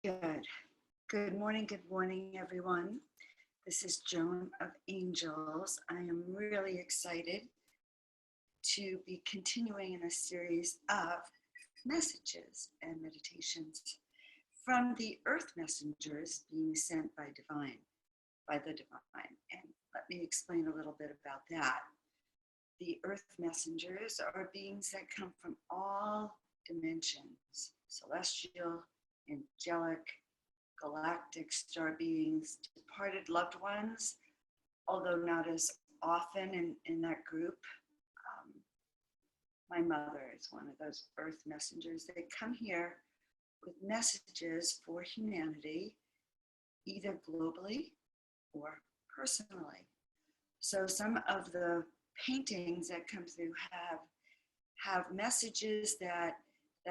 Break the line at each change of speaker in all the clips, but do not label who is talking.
Good. Good morning, everyone. This is Joan of Angels. I am really excited to be continuing in a series of messages and meditations from the earth messengers being sent by the divine. And let me explain a little bit about that. The earth messengers are beings that come from all dimensions, celestial, angelic, galactic star beings, departed loved ones, although not as often in that group. My mother is one of those earth messengers. They come here with messages for humanity, either globally or personally. So some of the paintings that come through have messages that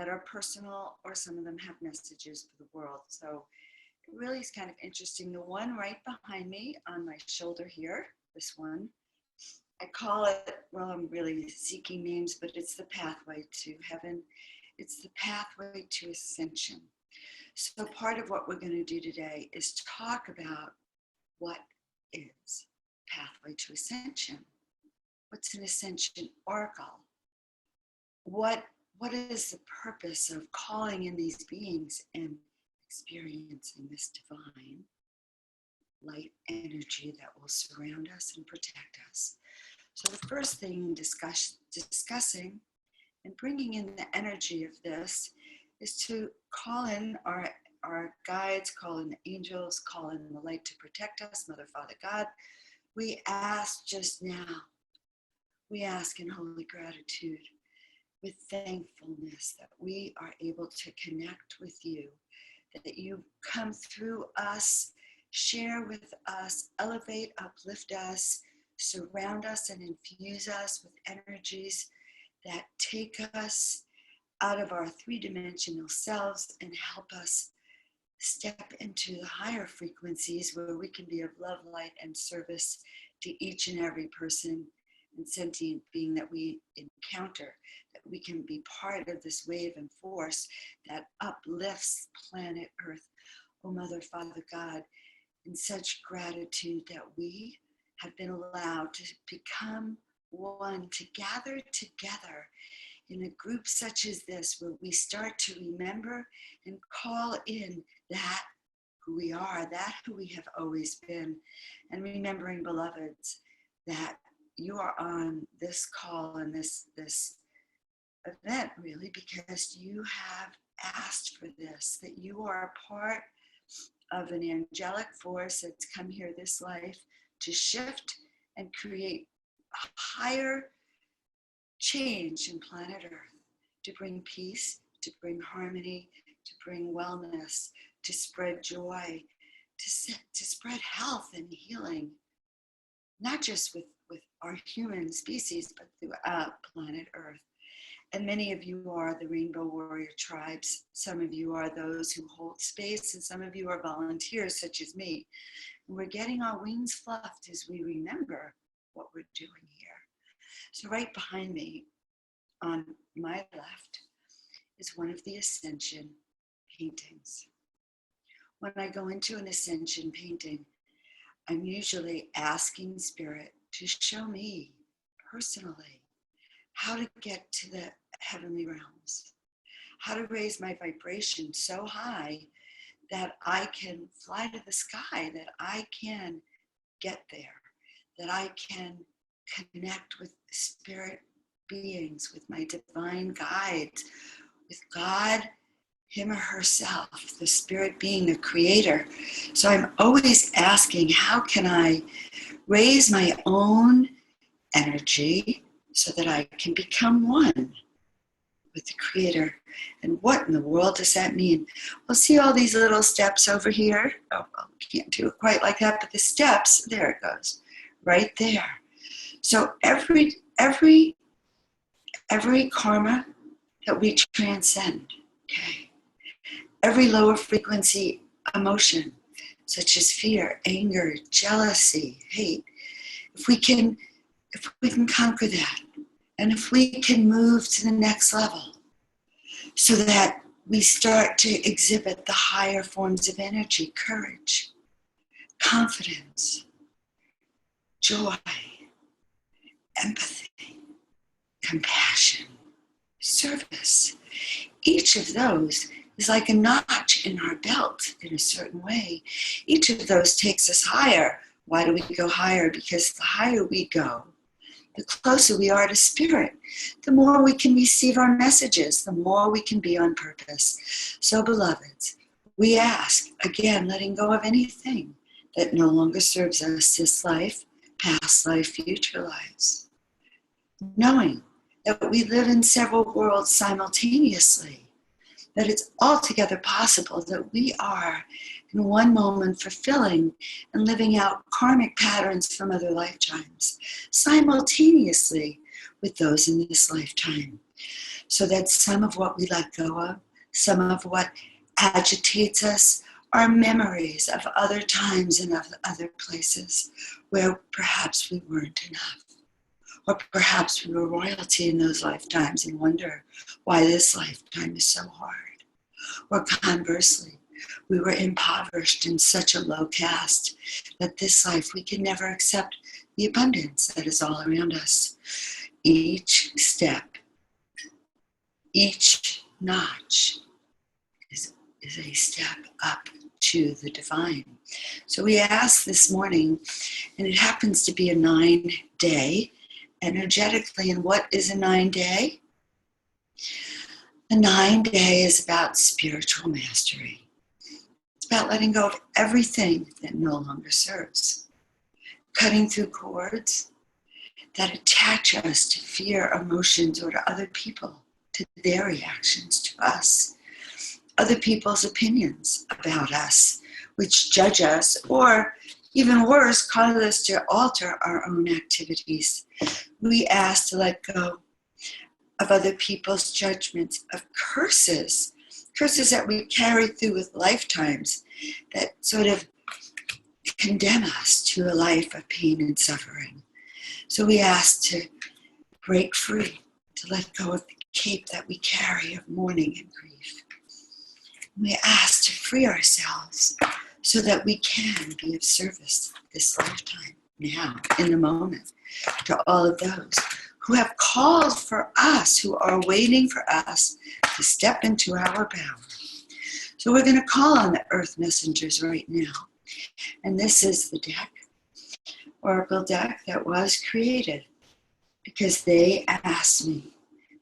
are personal, or some of them have messages for the world. So it really is kind of interesting. The one right behind me on my shoulder here, this one, I call it, well, I'm really seeking names, but it's the pathway to heaven. It's the pathway to ascension. So part of what we're going to do today is talk about what is pathway to ascension. What's an ascension oracle? What is the purpose of calling in these beings and experiencing this divine light energy that will surround us and protect us? So the first thing discussing and bringing in the energy of this is to call in our guides, call in the angels, call in the light to protect us, Mother, Father, God. We ask just now, we ask in holy gratitude, with thankfulness that we are able to connect with you, that you come through us, share with us, elevate, uplift us, surround us and infuse us with energies that take us out of our three-dimensional selves and help us step into the higher frequencies where we can be of love, light, and service to each and every person and sentient being that we encounter, that we can be part of this wave and force that uplifts planet Earth. Oh, Mother, Father, God, in such gratitude that we have been allowed to become one, to gather together in a group such as this, where we start to remember and call in that who we are, that who we have always been, and remembering, beloveds, that you are on this call and this event really because you have asked for this, that you are a part of an angelic force that's come here this life to shift and create a higher change in planet Earth, to bring peace, to bring harmony, to bring wellness, to spread joy, to spread health and healing, not just with our human species, but throughout planet Earth. And many of you are the Rainbow Warrior Tribes. Some of you are those who hold space, and some of you are volunteers, such as me. And we're getting our wings fluffed as we remember what we're doing here. So right behind me, on my left, is one of the Ascension paintings. When I go into an Ascension painting, I'm usually asking Spirit to show me personally how to get to the heavenly realms, how to raise my vibration so high that I can fly to the sky, that I can get there, that I can connect with spirit beings, with my divine guides, with God, him or herself, the spirit being, the creator. So I'm always asking, how can I raise my own energy so that I can become one with the creator? And what in the world does that mean? Well, see all these little steps over here? Oh, well, can't do it quite like that, but the steps, there it goes, right there. So every karma that we transcend, okay, every lower frequency emotion, such as fear, anger, jealousy, hate, if we can conquer that, and if we can move to the next level, so that we start to exhibit the higher forms of energy, courage, confidence, joy, empathy, compassion, service. Each of those is like a notch in our belt in a certain way. Each of those takes us higher. Why do we go higher? Because the higher we go, the closer we are to spirit, the more we can receive our messages, the more we can be on purpose. So, beloveds, we ask, again, letting go of anything that no longer serves us this life, past life, future lives. Knowing that we live in several worlds simultaneously, that it's altogether possible that we are in one moment fulfilling and living out karmic patterns from other lifetimes simultaneously with those in this lifetime. So that some of what we let go of, some of what agitates us, are memories of other times and of other places where perhaps we weren't enough. Or perhaps we were royalty in those lifetimes and wonder why this lifetime is so hard. Or conversely, we were impoverished in such a low caste that this life we can never accept the abundance that is all around us. Each step, each notch is a step up to the divine. So we asked this morning, and it happens to be a 9-day, energetically. And what is a 9-day? A 9-day is about spiritual mastery. It's about letting go of everything that no longer serves. Cutting through cords that attach us to fear, emotions, or to other people, to their reactions to us. Other people's opinions about us, which judge us, or even worse, cause us to alter our own activities. We ask to let go of other people's judgments, of curses that we carry through with lifetimes that sort of condemn us to a life of pain and suffering. So we ask to break free, to let go of the cape that we carry of mourning and grief. We ask to free ourselves so that we can be of service this lifetime, now, in the moment, to all of those who have called for us, who are waiting for us to step into our power. So we're going to call on the earth messengers right now. And this is the deck, oracle deck, that was created because they asked me.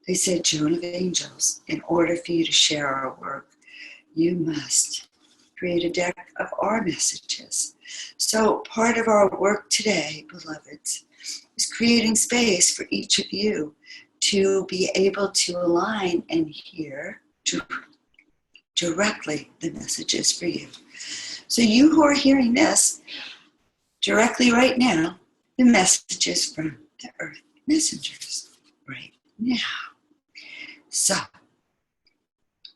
They said, Joan of Angels, in order for you to share our work, you must create a deck of our messages. So part of our work today, beloveds, is creating space for each of you to be able to align and hear directly the messages for you. So you who are hearing this directly right now, the messages from the earth messengers right now. So,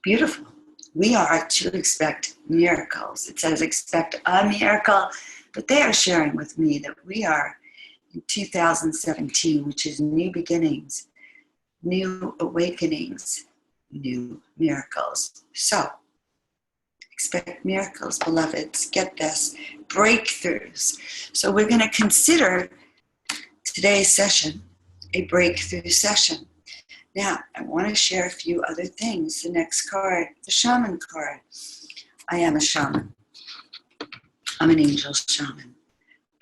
beautiful. We are to expect miracles. It says expect a miracle, but they are sharing with me that we are in 2017, which is new beginnings, new awakenings, new miracles. So, expect miracles, beloveds. Get this, breakthroughs. So we're going to consider today's session a breakthrough session. Now, I want to share a few other things. The next card, the shaman card. I am a shaman. I'm an angel shaman.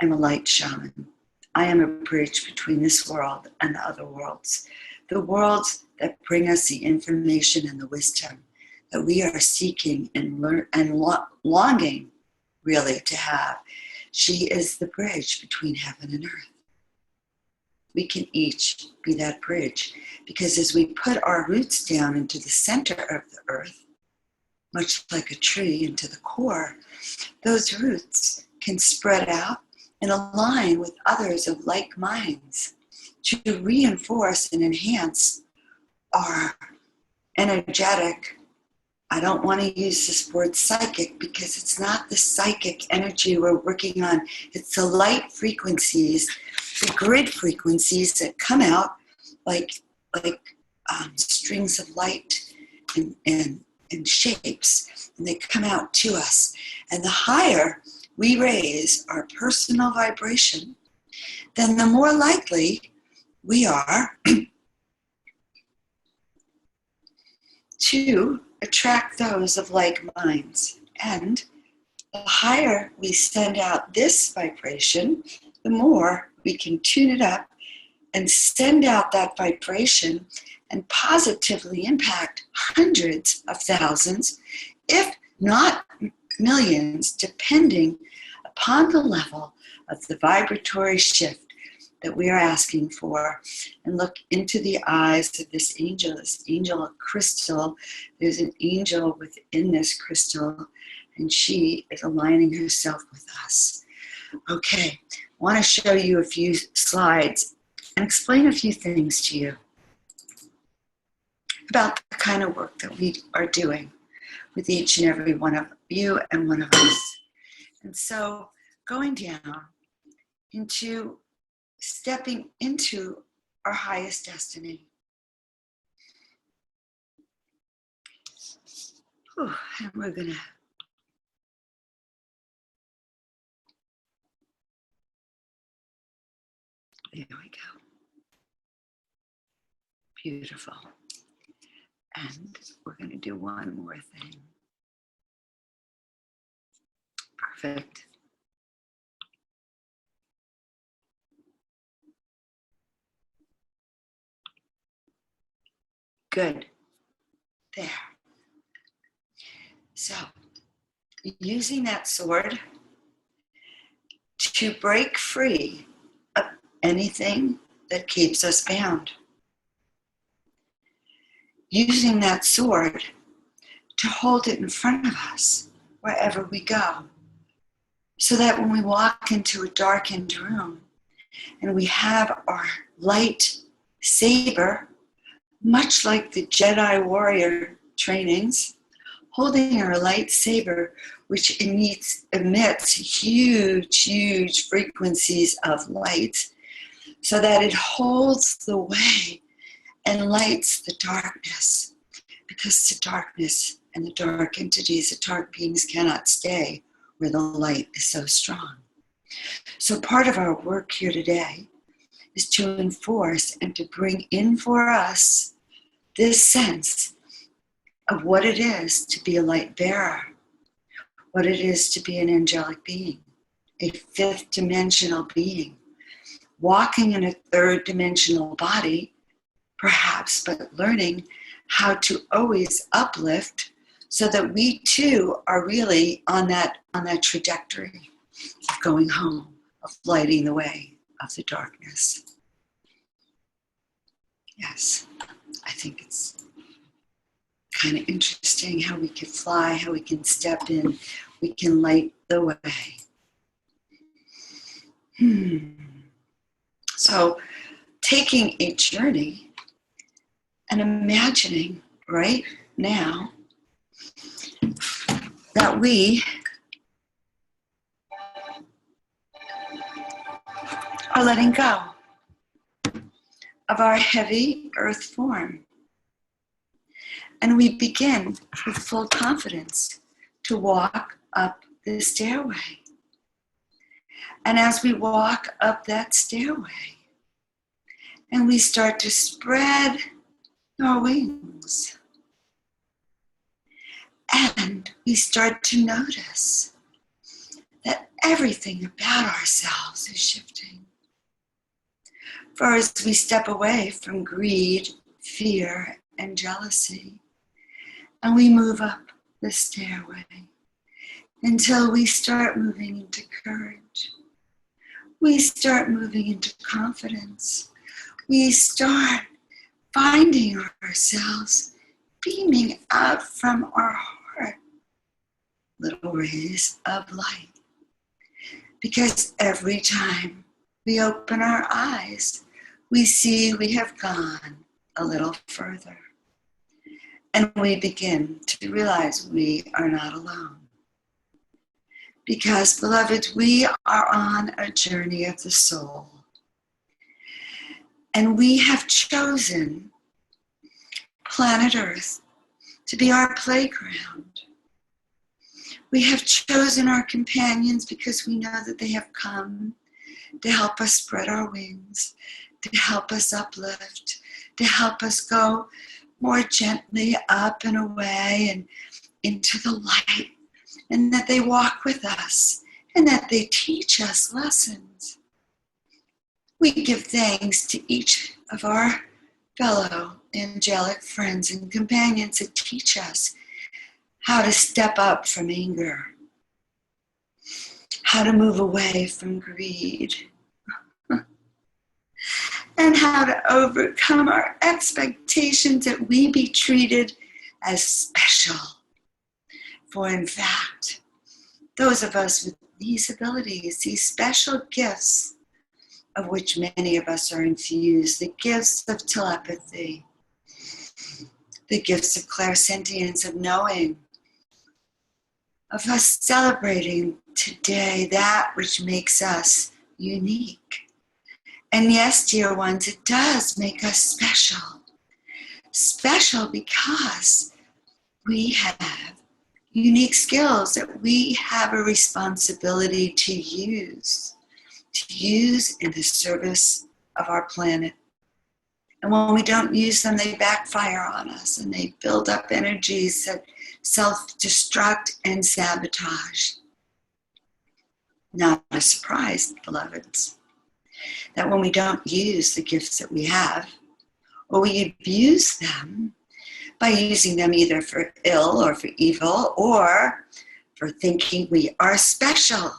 I'm a light shaman. I am a bridge between this world and the other worlds. The worlds that bring us the information and the wisdom that we are seeking and longing really to have. She is the bridge between heaven and earth. We can each be that bridge because as we put our roots down into the center of the earth, much like a tree into the core, those roots can spread out and align with others of like minds to reinforce and enhance our energetic, I don't want to use this word psychic because it's not the psychic energy we're working on. It's the light frequencies, the grid frequencies that come out like strings of light and and shapes, and they come out to us. And the higher we raise our personal vibration, then the more likely we are to attract those of like minds. And the higher we send out this vibration, the more we can tune it up and send out that vibration and positively impact hundreds of thousands, if not millions, depending upon the level of the vibratory shift that we are asking for. And look into the eyes of this angel of crystal. There's an angel within this crystal, and she is aligning herself with us. Okay, I want to show you a few slides and explain a few things to you about the kind of work that we are doing with each and every one of you and one of us. And so going down into stepping into our highest destiny. Whew, and we're gonna there we go. Beautiful. And we're going to do one more thing. Perfect. Good. There. So, using that sword to break free of anything that keeps us bound. Using that sword to hold it in front of us wherever we go, so that when we walk into a darkened room and we have our light saber, much like the Jedi warrior trainings, holding our light saber, which emits huge frequencies of light, so that it holds the way and lights the darkness, because the darkness and the dark entities, the dark beings cannot stay where the light is so strong. So part of our work here today is to enforce and to bring in for us this sense of what it is to be a light bearer, what it is to be an angelic being, a fifth dimensional being, walking in a third dimensional body, perhaps, but learning how to always uplift so that we too are really on that trajectory of going home, of lighting the way of the darkness. Yes, I think it's kind of interesting how we can fly, how we can step in, we can light the way. So, taking a journey and imagining right now that we are letting go of our heavy earth form. And we begin with full confidence to walk up the stairway. And as we walk up that stairway, and we start to spread our wings, and we start to notice that everything about ourselves is shifting. For as we step away from greed, fear, and jealousy, and we move up the stairway until we start moving into courage. We start moving into confidence. We start finding ourselves beaming out from our heart little rays of light. Because every time we open our eyes, we see we have gone a little further. And we begin to realize we are not alone. Because, beloveds, we are on a journey of the soul. And we have chosen planet Earth to be our playground. We have chosen our companions because we know that they have come to help us spread our wings, to help us uplift, to help us go more gently up and away and into the light, and that they walk with us and that they teach us lessons. We give thanks to each of our fellow angelic friends and companions that teach us how to step up from anger, how to move away from greed, and how to overcome our expectations that we be treated as special. For in fact, those of us with these abilities, these special gifts, of which many of us are infused, the gifts of telepathy, the gifts of clairsentience, of knowing, of us celebrating today that which makes us unique. And yes, dear ones, it does make us special. Special because we have unique skills that we have a responsibility to use in the service of our planet. And when we don't use them, they backfire on us and they build up energies that self-destruct and sabotage. Not a surprise, beloveds, that when we don't use the gifts that we have, or we abuse them by using them either for ill or for evil, or for thinking we are special.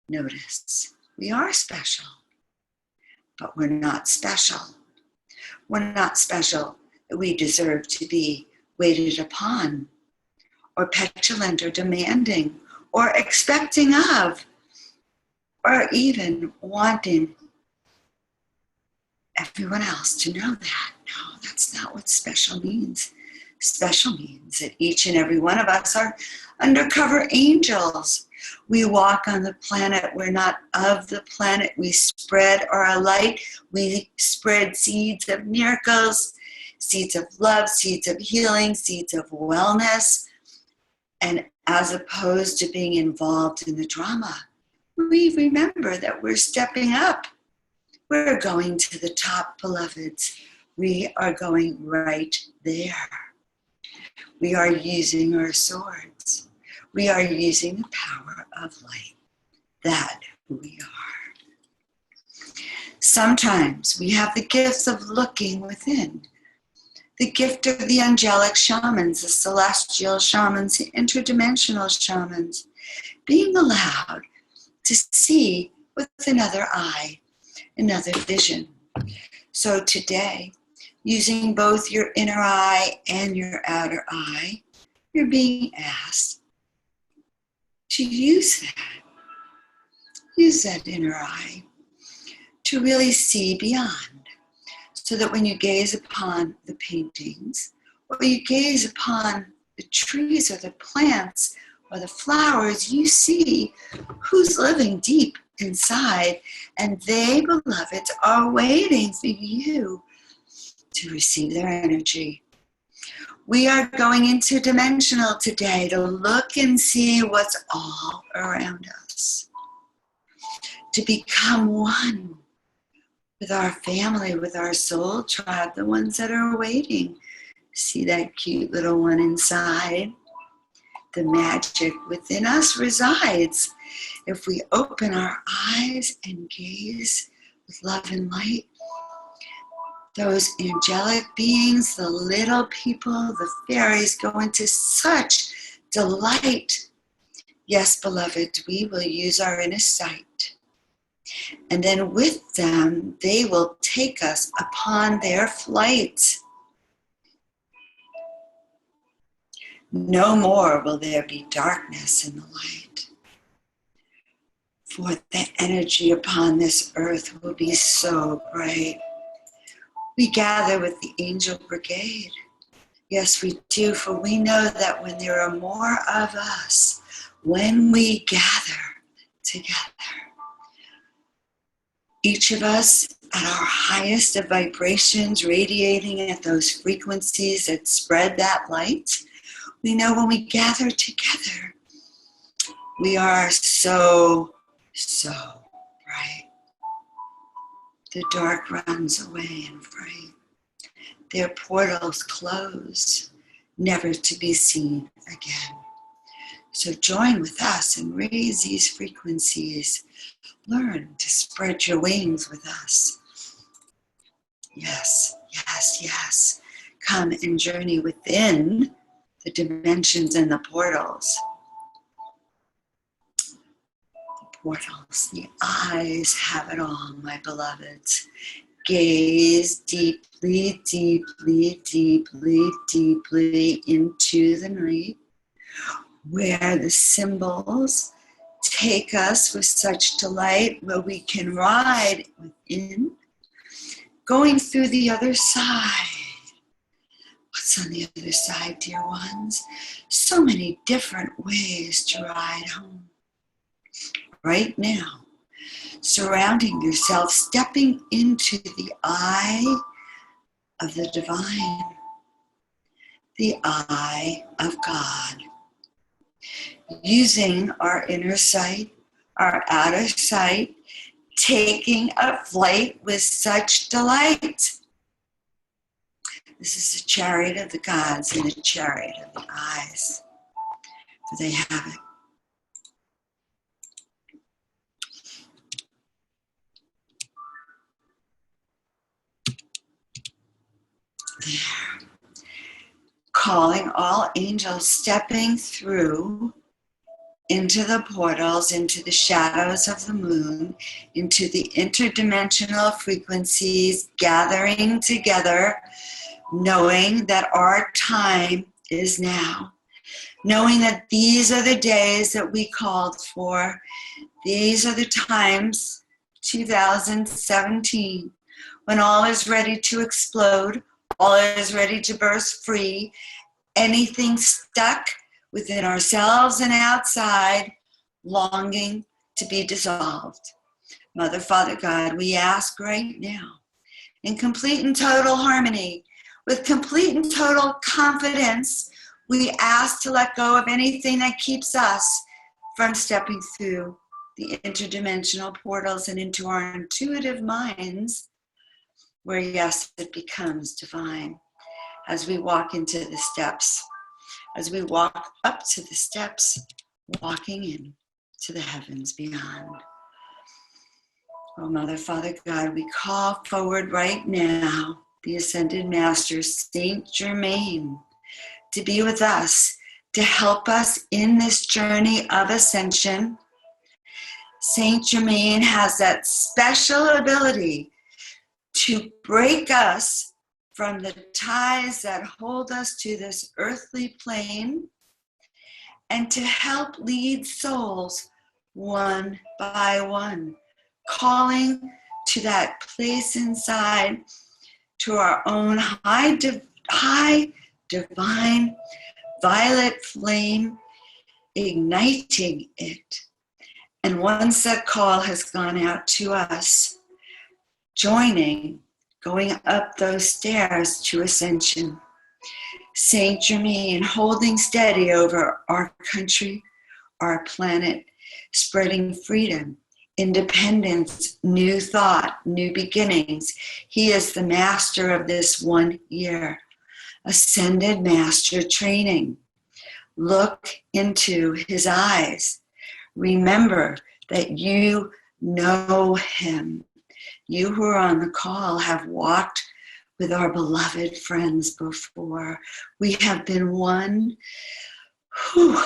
Notice, we are special, but we're not special. We're not special that we deserve to be waited upon, or petulant, or demanding, or expecting of, or even wanting everyone else to know that. No, that's not what special means. Special means that each and every one of us are undercover angels. We walk on the planet. We're not of the planet. We spread our light. We spread seeds of miracles, seeds of love, seeds of healing, seeds of wellness. And as opposed to being involved in the drama, we remember that we're stepping up. We're going to the top, beloveds. We are going right there. We are using our swords. We are using the power of light. That we are. Sometimes we have the gifts of looking within. The gift of the angelic shamans, the celestial shamans, the interdimensional shamans, being allowed to see with another eye, another vision. So today, using both your inner eye and your outer eye, you're being asked to use that inner eye to really see beyond, so that when you gaze upon the paintings, or you gaze upon the trees or the plants or the flowers, you see who's living deep inside, and they, beloveds, are waiting for you to receive their energy. We are going interdimensional today to look and see what's all around us, to become one with our family, with our soul tribe, the ones that are waiting. See that cute little one inside? The magic within us resides. If we open our eyes and gaze with love and light, those angelic beings, the little people, the fairies go into such delight. Yes, beloved, we will use our inner sight. And then with them, they will take us upon their flight. No more will there be darkness in the light. For the energy upon this earth will be so bright. We gather with the angel brigade. Yes, we do, for we know that when there are more of us, when we gather together, each of us at our highest of vibrations, radiating at those frequencies that spread that light. We know when we gather together, we are so, so bright. The dark runs away and free. Their portals close, never to be seen again. So join with us and raise these frequencies. Learn to spread your wings with us. Yes, yes, yes. Come and journey within the dimensions and the portals. The portals, the eyes have it all, my beloveds. Gaze deeply, deeply, deeply, deeply into the night, where the symbols take us with such delight, where we can ride within, going through the other side. What's on the other side, dear ones? So many different ways to ride home. Right now, surrounding yourself, stepping into the eye of the divine, the eye of God. Using our inner sight, our outer sight, taking a flight with such delight. This is the chariot of the gods and the chariot of the eyes, for they have it. There. Calling all angels, stepping through into the portals, into the shadows of the moon, into the interdimensional frequencies, gathering together, knowing that our time is now, knowing that these are the days that we called for. These are the times, 2017, when all is ready to explode, all is ready to burst free. Anything stuck within ourselves and outside, longing to be dissolved. Mother, Father, God, we ask right now, in complete and total harmony, with complete and total confidence, we ask to let go of anything that keeps us from stepping through the interdimensional portals and into our intuitive minds, where, yes, it becomes divine. As we walk into the steps, as we walk up to the steps, walking in to the heavens beyond. Oh, Mother, Father, God, we call forward right now the Ascended Master, Saint Germain, to be with us, to help us in this journey of ascension. Saint Germain has that special ability to break us from the ties that hold us to this earthly plane, and to help lead souls one by one, calling to that place inside, to our own high divine violet flame, igniting it. And once that call has gone out to us, joining, going up those stairs to ascension. Saint Germain holding steady over our country, our planet, spreading freedom, independence, new thought, new beginnings. He is the master of this 1 year. Ascended Master training. Look into his eyes. Remember that you know him. You who are on the call have walked with our beloved friends before. We have been one. Whew.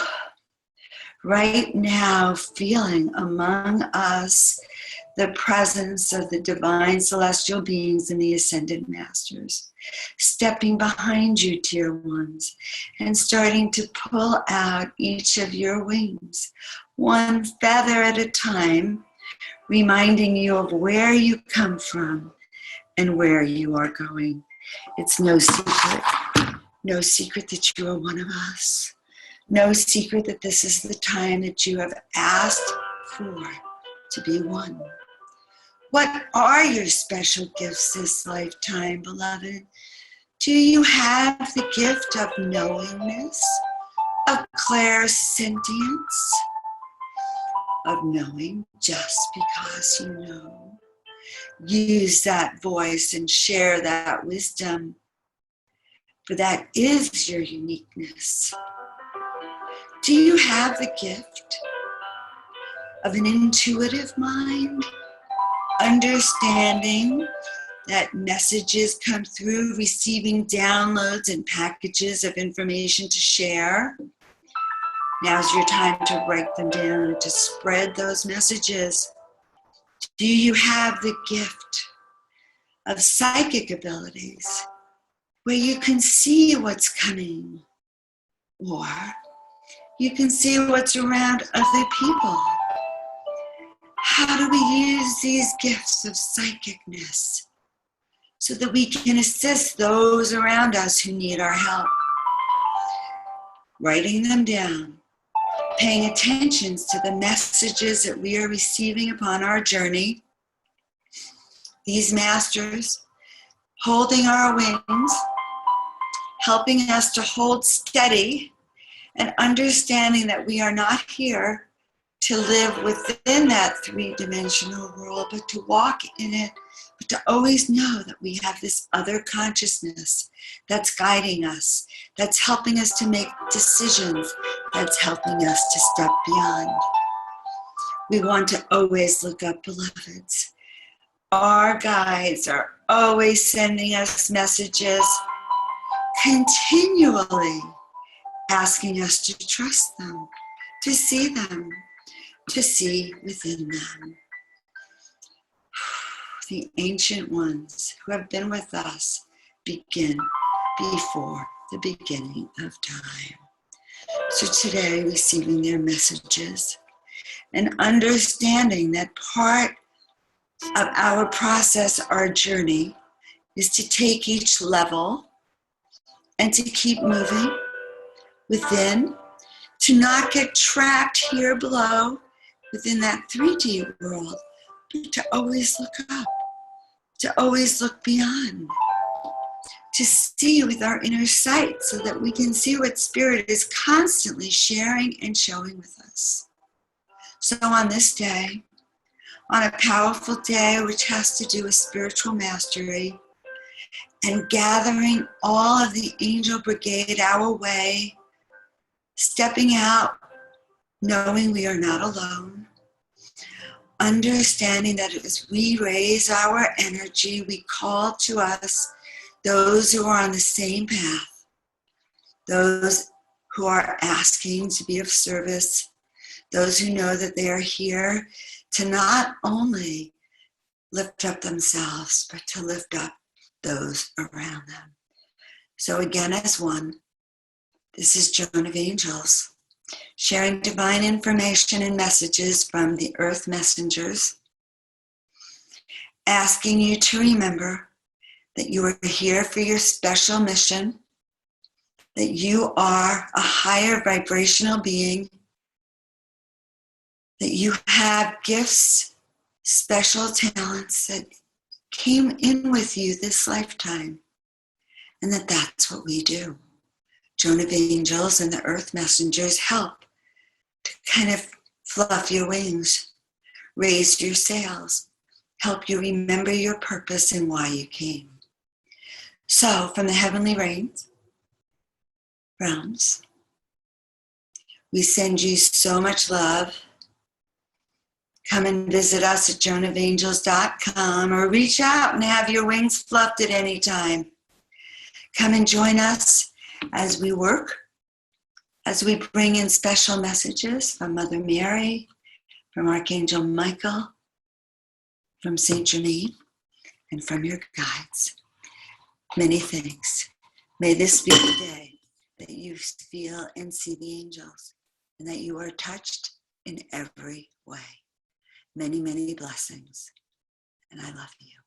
Right now, feeling among us the presence of the divine celestial beings and the Ascended Masters, stepping behind you, dear ones, and starting to pull out each of your wings, one feather at a time, reminding you of where you come from and where you are going. It's no secret that you are one of us. No secret that this is the time that you have asked for to be one. What are your special gifts this lifetime, beloved? Do you have the gift of knowingness, of clairsentience, of knowing just because you know? Use that voice and share that wisdom, for that is your uniqueness. Do you have the gift of an intuitive mind, understanding that messages come through, receiving downloads and packages of information to share? Now's your time to write them down and to spread those messages. Do you have the gift of psychic abilities where you can see what's coming, or you can see what's around other people? How do we use these gifts of psychicness so that we can assist those around us who need our help? Writing them down, paying attention to the messages that we are receiving upon our journey. These masters holding our wings, helping us to hold steady, and understanding that we are not here to live within that three-dimensional world, but to walk in it, but to always know that we have this other consciousness that's guiding us, that's helping us to make decisions, that's helping us to step beyond. We want to always look up, beloveds. Our guides are always sending us messages, continually asking us to trust them, to see them, to see within them. The ancient ones who have been with us begin before the beginning of time. So today, receiving their messages and understanding that part of our process, our journey, is to take each level and to keep moving within, to not get trapped here below within that 3D world, but to always look up, to always look beyond, to see with our inner sight so that we can see what Spirit is constantly sharing and showing with us. So on this day, on a powerful day which has to do with spiritual mastery and gathering all of the angel brigade our way, stepping out, knowing we are not alone, understanding that as we raise our energy, we call to us those who are on the same path, those who are asking to be of service, those who know that they are here to not only lift up themselves, but to lift up those around them. So again, as one, this is Joan of Angels, sharing divine information and messages from the earth messengers, asking you to remember that you are here for your special mission, that you are a higher vibrational being, that you have gifts, special talents that came in with you this lifetime, and that that's what we do. Joan of Angels and the earth messengers help to kind of fluff your wings, raise your sails, help you remember your purpose and why you came. So from the heavenly realms, we send you so much love. Come and visit us at joanofangels.com or reach out and have your wings fluffed at any time. Come and join us as we work, as we bring in special messages from Mother Mary, from Archangel Michael, from Saint Germain, and from your guides. Many thanks. May this be the day that you feel and see the angels, and that you are touched in every way. Many, many blessings, and I love you.